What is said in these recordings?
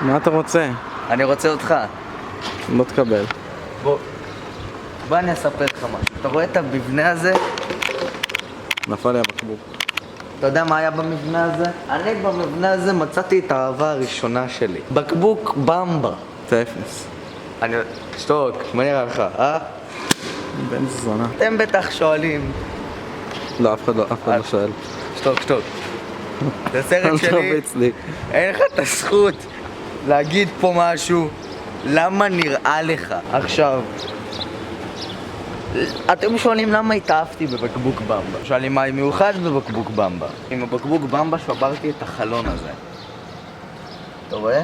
מה אתה רוצה? אני רוצה אותך. לא תקבל. בוא אני אספר לך משהו. אתה רואה את המבנה הזה? נפל לי הבקבוק. אתה יודע מה היה במבנה הזה? אני במבנה הזה מצאתי את האהבה הראשונה שלי. בקבוק במבה. זה אפס. שתוק, מה נראה לך, אה? בן זונה. אתם בטח שואלים. לא, אף אחד לא שואל. שתוק. זה סרט שלי. תרביץ לי. אין לך את הזכות להגיד פה משהו. למה נראה לך? עכשיו, אתם שואלים למה התאהבתי בבקבוק במבה. שואלים מה מיוחד בבקבוק במבה. עם הבקבוק במבה שברתי את החלון הזה. אתה רואה?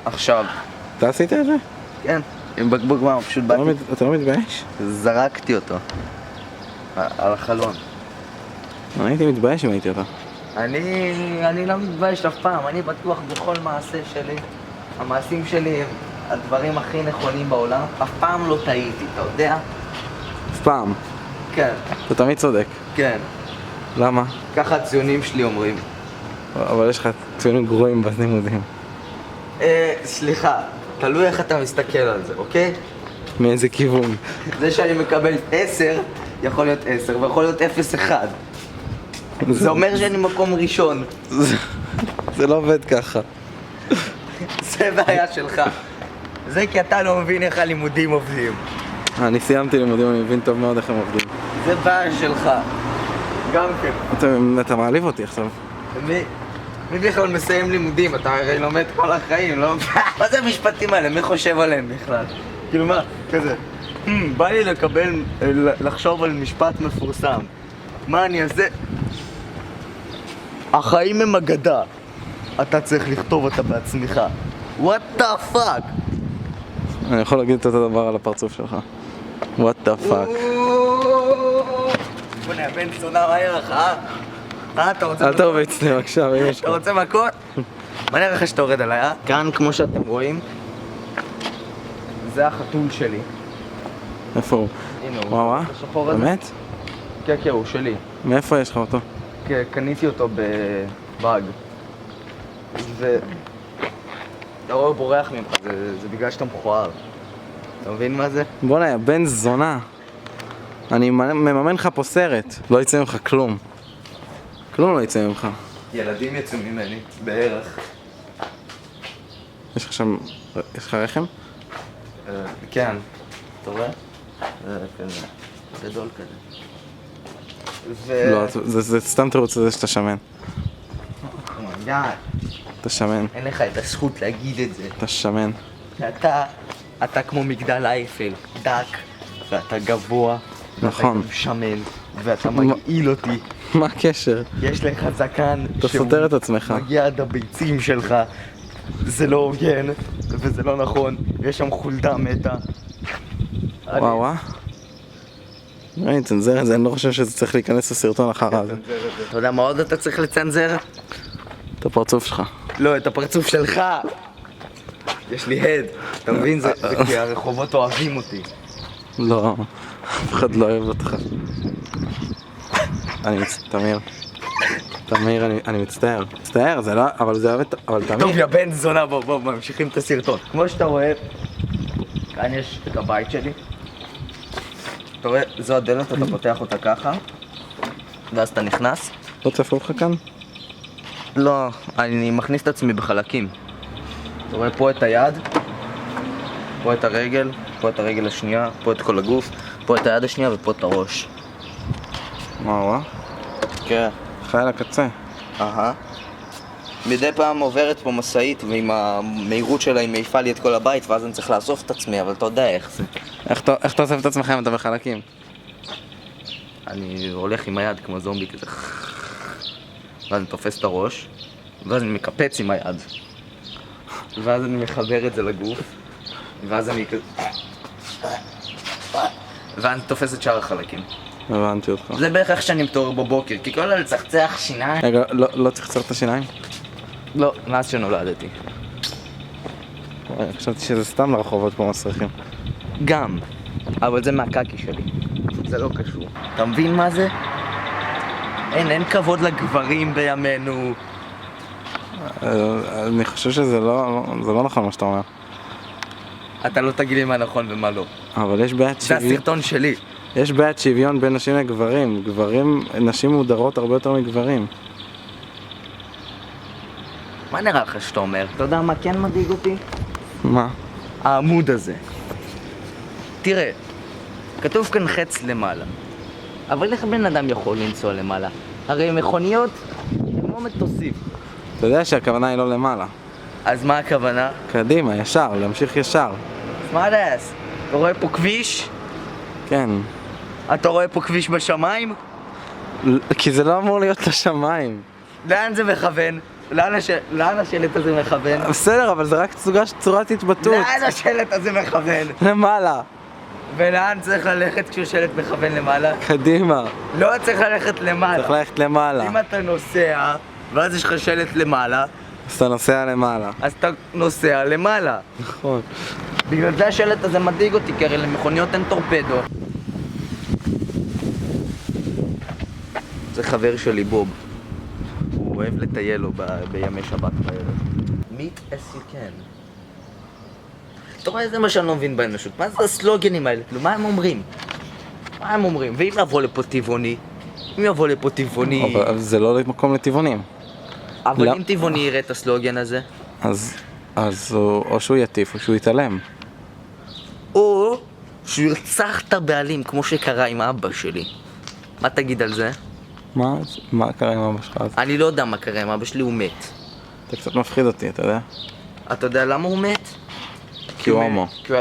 עכשיו. אתה עשית את זה? כן, עם בקבוק במבה, פשוט באתי. אתה לא מתבייש? זרקתי אותו על החלון. אני הייתי מתבייש אם הייתי אותו. אני לא מתבייש אף פעם, אני בטוח בכל מעשה שלי. המעשים שלי הם הדברים הכי נכונים בעולם. אף פעם לא טעיתי, אתה יודע? אף פעם. כן. אתה תמיד צודק. כן. למה? ככה הציונים שלי אומרים. אבל יש לך ציונים גרועים בלימודים. סליחה, תלוי איך אתה מסתכל על זה, אוקיי? מאיזה כיוון? זה שאני מקבל 10, יכול להיות 10, ויכול להיות 0-1. זה אומר שאני מקום ראשון. זה לא עובד ככה. זה בעיה שלך. זה כי אתה לא מבין איך הלימודים עובדים. אני סיימתי לימודים, אני מבין טוב מאוד איך הם עובדים. זה בעיה שלך. גם כן. אתה מעליב אותי עכשיו. מי בכלל מסיים לימודים? אתה הרי לומד כל החיים, לא? מה זה המשפטים האלה? מי חושב עליהם בכלל? כאילו מה? כזה. בא לי לחשוב על משפט מפורסם. מה אני אעשה? החיים הם אגדה. אתה צריך לכתוב אותה בעצמך. What the fuck? אני יכול להגיד את אותו דבר על הפרצוף שלך. What the fuck? בוא'נה, בן זונה, מה יהיה לך, אה? אתה רוצה... אל תרביץ לי בבקשה, אמא שלך. אתה רוצה מכות? מה נראה לך שאתה יורד עליי, אה? כאן, כמו שאתם רואים, זה החתול שלי. איפה הוא? הנה הוא. וואו, השחור הזה. באמת? כן, הוא שלי. מאיפה יש לך אותו? קניתי אותו בבאג. אתה רואה, הוא בורח ממך, זה בגלל שאתה מכוער. אתה מבין מה זה? בוא'נה, יא בן זונה. אני מממן לך פה סרט. לא יצא ממך כלום. כלום לא יצא ממך. ילדים יצאו ממני, בערך. יש לך שם... יש לך רחם? כן. אתה רואה? כזה. גדול כזה. לא, זה סתם תירוץ לזה שאתה שמן. אתה שמן. אין לך את הזכות להגיד את זה. אתה שמן. אתה כמו מגדל אייפל, דק, ואתה גבוה, נכון. ואתה שמן, ואתה מגעיל אותי. מה הקשר? יש לך זקן אתה סותר את עצמך. מגיע עד הביצים שלך. זה לא הוגן, וזה לא נכון, יש שם חולדה מתה. וואו. אני צנזר את זה, אני לא חושב שזה צריך להיכנס לסרטון אחר הזה. אתה יודע מה עוד אתה צריך לצנזר? את הפרצוף שלך. לא, את הפרצוף שלך! יש לי הד, אתה מבין? זה כי הרחובות אוהבים אותי. לא, אף אחד לא אוהב אותך. תמיר, אני מצטער. מצטער, זה לא, אבל זה אוהב, אבל תמיר. טוב, יא בן זונה, בוא, ממשיכים את הסרטון. כמו שאתה רואה, כאן יש את הבית שלי. אתה רואה, זו הדלת, אתה פותח אותה ככה, ואז אתה נכנס. לא צפו לך כאן? לא, אני מכניס את עצמי בחלקים. אתה רואה פה את היד, פה את הרגל, פה את הרגל השנייה, פה את כל הגוף, פה את היד השנייה ופה את הראש. וואו. כן. חי על הקצה. מדי פעם עוברת פה משאית ועם המהירות שלה היא מעיפה לי את כל הבית ואז אני צריך לאסוף את עצמי, אבל אתה יודע איך זה. איך אתה אוסף את עצמך אם אתה בחלקים? אני הולך עם היד כמו זומבי כזה, ואז אני תופס את הראש, ואז אני מקפץ עם היד, ואז אני מחבר את זה לגוף, ואז אני תופס את שאר החלקים. הבנתי אותך. זה בערך איך שאני מתעורר בבוקר, כי כל הזמן לצחצח שיניים. רגע, לא צחצח את השיניים? לא, מאז שנולדתי. חשבתי שזה סתם לרחובות פה מסריחים. גם, אבל זה מהקקי שלי. זה לא קשור. אתה מבין מה זה? אין כבוד לגברים בימינו. אני חושב שזה לא נכון מה שאתה אומר. אתה לא תגיד לי מה נכון ומה לא. אבל יש בעיית זה שוויון. הסרטון שלי. יש בעיית שוויון בין נשים לגברים. נשים מודרות הרבה יותר מגברים. מה נראה לך שאתה אומר? אתה יודע מה כן מדאיג אותי? מה? העמוד הזה. תראה, כתוב כאן חץ למעלה. אבל איך בן אדם יכול לנסוע למעלה? הרי מכוניות הם לא מטוסים. אתה יודע שהכוונה היא לא למעלה. אז מה הכוונה? קדימה, ישר, להמשיך ישר. מה דאס? אתה רואה פה כביש? כן. אתה רואה פה כביש בשמיים? כי זה לא אמור להיות לשמיים. לאן זה מכוון? לאן השלט הזה מכוון? בסדר, אבל זה רק צורת התבטאות. לאן השלט הזה מכוון? למעלה. ולאן צריך ללכת כשהשלט מכוון למעלה? קדימה. לא צריך ללכת למעלה. צריך ללכת למעלה. אם אתה נוסע, ואז יש לך שלט למעלה, אז אתה נוסע למעלה. אז אתה נוסע למעלה. נכון. בגלל זה השלט הזה מדאיג אותי, כי הרי למכוניות אין טורפדו. זה חבר שלי, בוב. הוא אוהב לטייל לו בימי שבת בערב. meet as you can. אתה רואה, זה מה שאני לא מבין באנושות. מה זה הסלוגנים האלה? מה הם אומרים? מה הם אומרים? ואם יבוא לפה טבעוני? אם יבוא לפה טבעוני... אבל זה לא מקום לטבעונים. אבל לא. אם טבעוני יראה את הסלוגן הזה? אז או שהוא יטיף או שהוא יתעלם. או שהוא ירצח את הבעלים, כמו שקרה עם אבא שלי. מה תגיד על זה? מה קרה עם אבא שלך אז? אני לא יודע מה קרה עם אבא שלי, הוא מת. אתה קצת מפחיד אותי, אתה יודע? אתה יודע למה הוא מת? כי הוא הומו. כי הוא